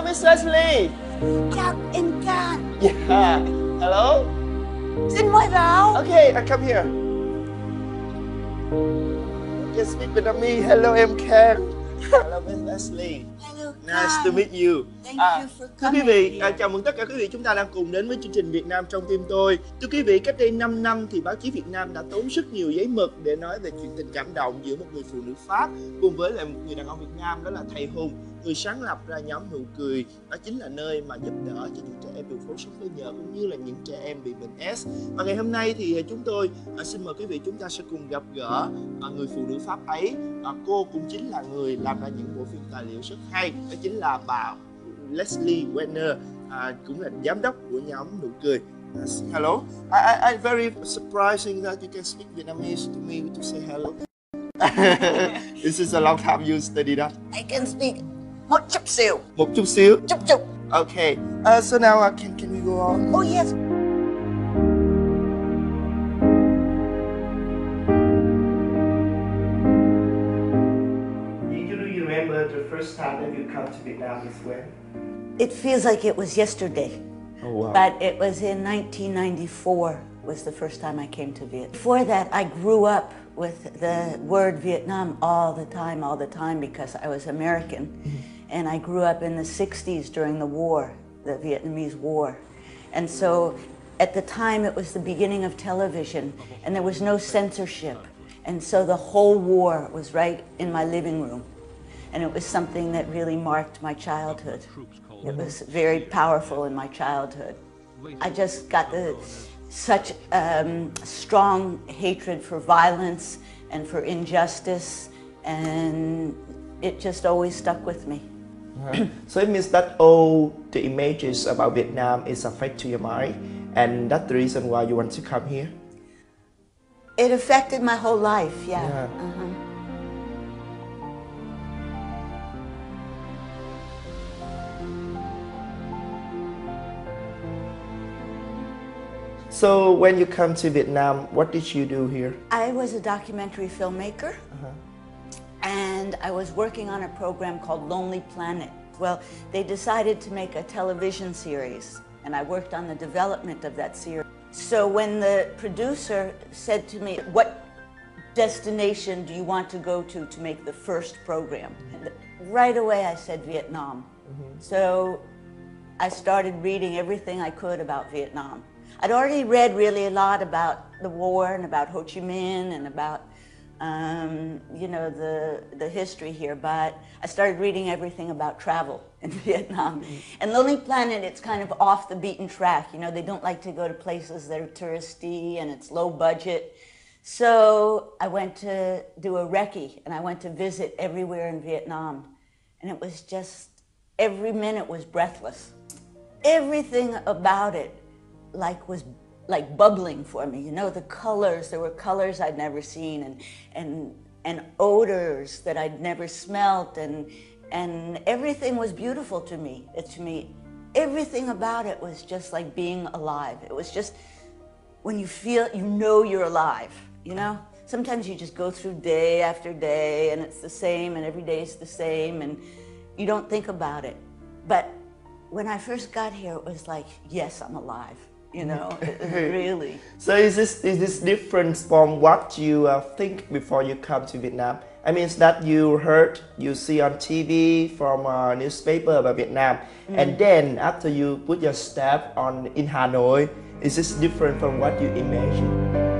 Hello, Miss Leslie. Chào anh Can. Yeah. Hello. Xin mời vào. Okay, I come here. Can speak Vietnamese. Hello, em Can. Hello, Miss Leslie. Hello, Nice Can. to meet you. Thank you for Thưa quý coming vị, here. chào mừng tất cả quý vị, chúng ta đang cùng đến với chương trình Việt Nam trong tim tôi. Thưa quý vị, cách đây 5 năm thì báo chí Việt Nam đã tốn rất nhiều giấy mực để nói về chuyện tình cảm động giữa một người phụ nữ Pháp cùng với lại một người đàn ông Việt Nam, đó là thầy Hùng, người sáng lập ra nhóm Nụ Cười. Đó chính là nơi mà giúp đỡ cho những trẻ em bị phố sống cơ nhở cũng như là những trẻ em bị bệnh S. Và ngày hôm nay thì chúng tôi xin mời quý vị, chúng ta sẽ cùng gặp gỡ người phụ nữ Pháp ấy. Cô cũng chính là người làm ra những bộ phim tài liệu rất hay, đó chính là bà Leslie Wiener, cũng là giám đốc của nhóm Nụ Cười. Hello, I very surprising that you can speak Vietnamese to me to say hello. This is a long time you study that. I can speak một chút xíu. Một chút xíu. Chút. Okay. So now can we go on? Oh yes. Do you remember the first time that you come to Vietnam is when? It feels like it was yesterday. Oh wow. But it was in 1994 was the first time I came to Vietnam. Before that, I grew up with the word Vietnam all the time because I was American. And I grew up in the 60s during the war, the Vietnamese War. And so at the time it was the beginning of television and there was no censorship. And so the whole war was right in my living room. And it was something that really marked my childhood. It was very powerful in my childhood. I just got such strong hatred for violence and for injustice, and it just always stuck with me. So it means that all the images about Vietnam is affect to your mind, and that's the reason why you want to come here? It affected my whole life, yeah. So when you come to Vietnam, what did you do here? I was a documentary filmmaker, and I was working on a program called Lonely Planet. Well, they decided to make a television series, and I worked on the development of that series. So when the producer said to me, what destination do you want to go to make the first program? And right away I said Vietnam. So I started reading everything I could about Vietnam. I'd already read really a lot about the war and about Ho Chi Minh and about, you know, the history here, but I started reading everything about travel in Vietnam. And Lonely Planet, it's kind of off the beaten track. You know, they don't like to go to places that are touristy and it's low budget. So I went to do a recce and I went to visit everywhere in Vietnam. And it was just, every minute was breathless. Everything about it was like bubbling for me, you know, the colors, there were colors I'd never seen and odors that I'd never smelt and everything was beautiful to me. Everything about it was just like being alive. It was just when you feel, you know you're alive, you know? Sometimes you just go through day after day and it's the same and every day is the same and you don't think about it. But when I first got here, it was like, yes, I'm alive. You know, really. So is this different from what you think before you come to Vietnam? I mean, it's that you heard, you see on TV from a newspaper about Vietnam, and then after you put your step in Hanoi, is this different from what you imagine?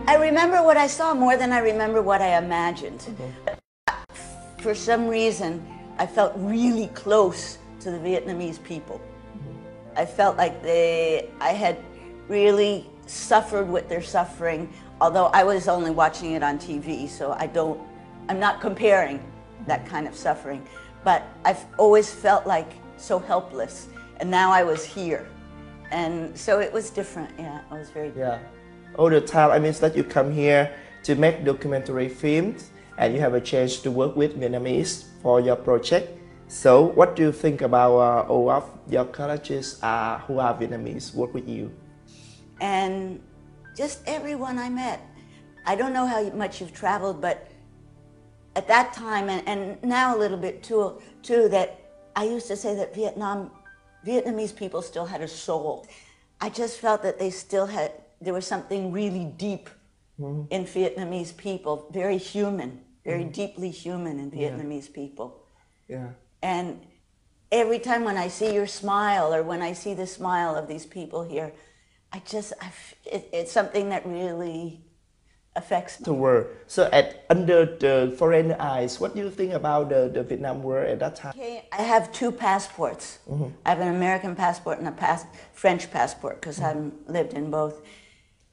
I remember what I saw more than I remember what I imagined. For some reason, I felt really close to the Vietnamese people. I felt like I had really suffered what they're suffering, although I was only watching it on TV, so I'm not comparing that kind of suffering. But I've always felt like so helpless, and now I was here. And so it was different. Yeah, it was very Yeah. All the time, I mean that you come here to make documentary films and you have a chance to work with Vietnamese for your project. So what do you think about all of your colleagues who are Vietnamese work with you? And just everyone I met. I don't know how much you've traveled, but at that time, and now a little bit too, that I used to say that Vietnamese people still had a soul. I just felt that there was something really deep in Vietnamese people, very human, very deeply human in Vietnamese people. Yeah. And every time when I see your smile or when I see the smile of these people here, it's something that really affects me. The world. So under the foreign eyes, what do you think about the Vietnam world at that time? Okay, I have two passports. I have an American passport and a French passport because I've lived in both.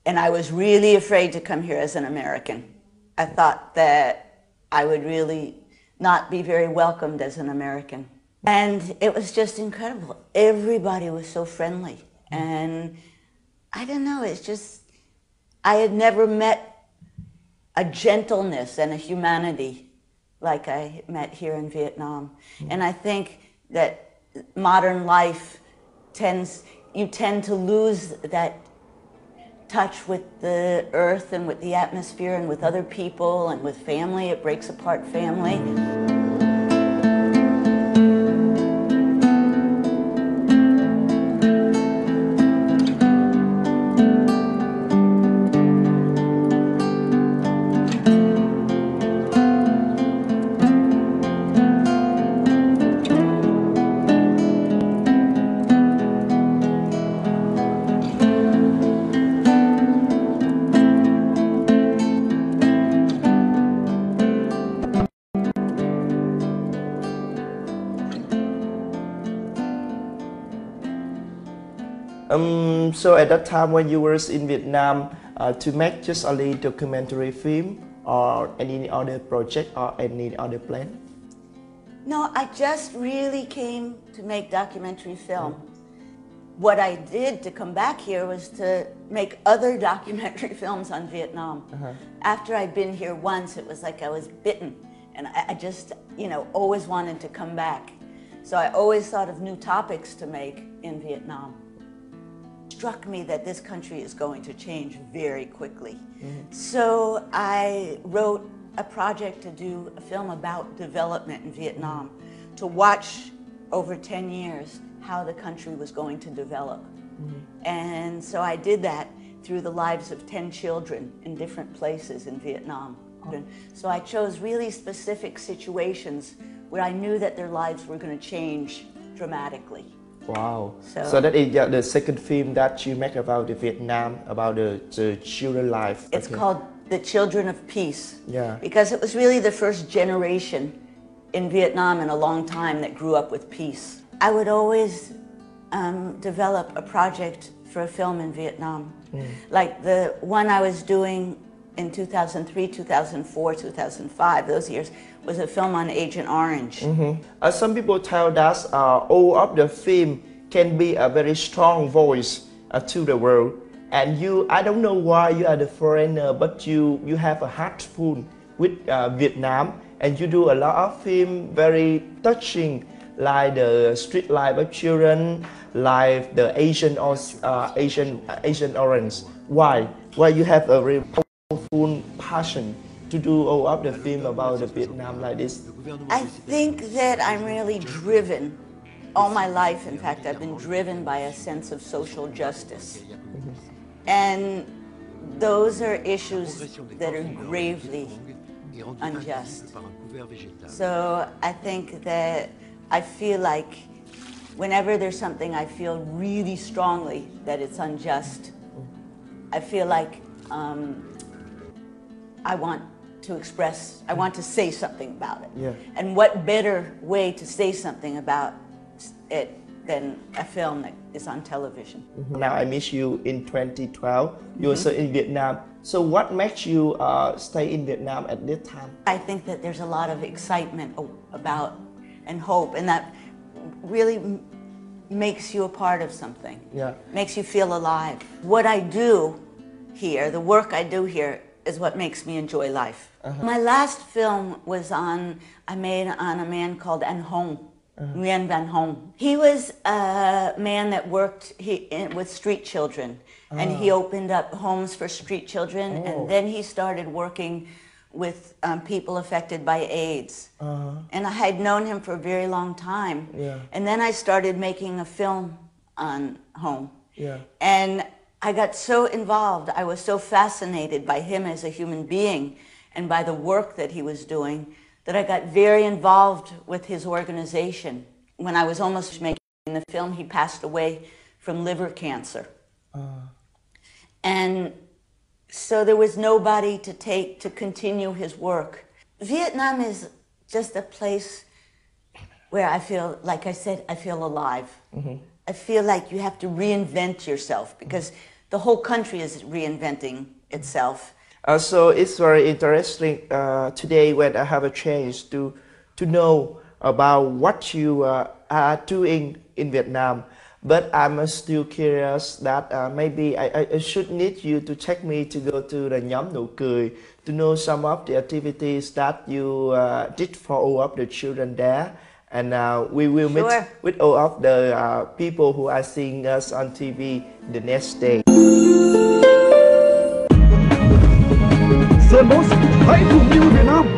And I was really afraid to come here as an American. I thought that I would really not be very welcomed as an American. And it was just incredible. Everybody was so friendly. And I don't know, it's just, I had never met a gentleness and a humanity like I met here in Vietnam. And I think that modern life you tend to lose that touch with the earth and with the atmosphere and with other people and with family. It breaks apart family. So at that time when you were in Vietnam, to make just only documentary film or any other project or any other plan? No, I just really came to make documentary film. What I did to come back here was to make other documentary films on Vietnam. After I'd been here once, it was like I was bitten. And I just, always wanted to come back. So I always thought of new topics to make in Vietnam. It struck me that this country is going to change very quickly. So I wrote a project to do a film about development in Vietnam, to watch over 10 years how the country was going to develop. And so I did that through the lives of 10 children in different places in Vietnam. So I chose really specific situations where I knew that their lives were going to change dramatically. Wow. So that is the second film that you make about the Vietnam, about the children's life. It's called The Children of Peace. Yeah. Because it was really the first generation in Vietnam in a long time that grew up with peace. I would always develop a project for a film in Vietnam. Like the one I was doing in 2003, 2004, 2005, those years, was a film on Agent Orange. Some people tell that all of the film can be a very strong voice to the world. And I don't know why you are the foreigner, but you have a heart full with Vietnam, and you do a lot of film very touching, like the street life of children, like the Asian Orange. Why you have a very powerful passion to do all of the film about the Vietnam like this? I think that I'm really driven. All my life, in fact, I've been driven by a sense of social justice. And those are issues that are gravely unjust. So I think that I feel like whenever there's something I feel really strongly that it's unjust, I feel like I want to say something about it. Yeah. And what better way to say something about it than a film that is on television. Now I miss you in 2012. You were still in Vietnam. So what makes you stay in Vietnam at this time? I think that there's a lot of excitement about and hope, and that really makes you a part of something. Yeah. Makes you feel alive. What I do here, the work I do here, is what makes me enjoy life. My last film was I made on a man called Nguyen Van Hong. He was a man that worked with street children, and he opened up homes for street children, and then he started working with people affected by AIDS. And I had known him for a very long time. Yeah. And then I started making a film on Hong. Yeah. And I got so involved. I was so fascinated by him as a human being and by the work that he was doing that I got very involved with his organization. When I was almost making the film, he passed away from liver cancer. And so there was nobody to continue his work. Vietnam is just a place where I feel, like I said, I feel alive. I feel like you have to reinvent yourself because the whole country is reinventing itself. So it's very interesting today when I have a chance to know about what you are doing in Vietnam. But I'm still curious that maybe I should need you to take me to go to the nhóm nụ cười to know some of the activities that you did for all of the children there. And we will meet with all of the people who are seeing us on TV the next day. The most high to Việt Nam.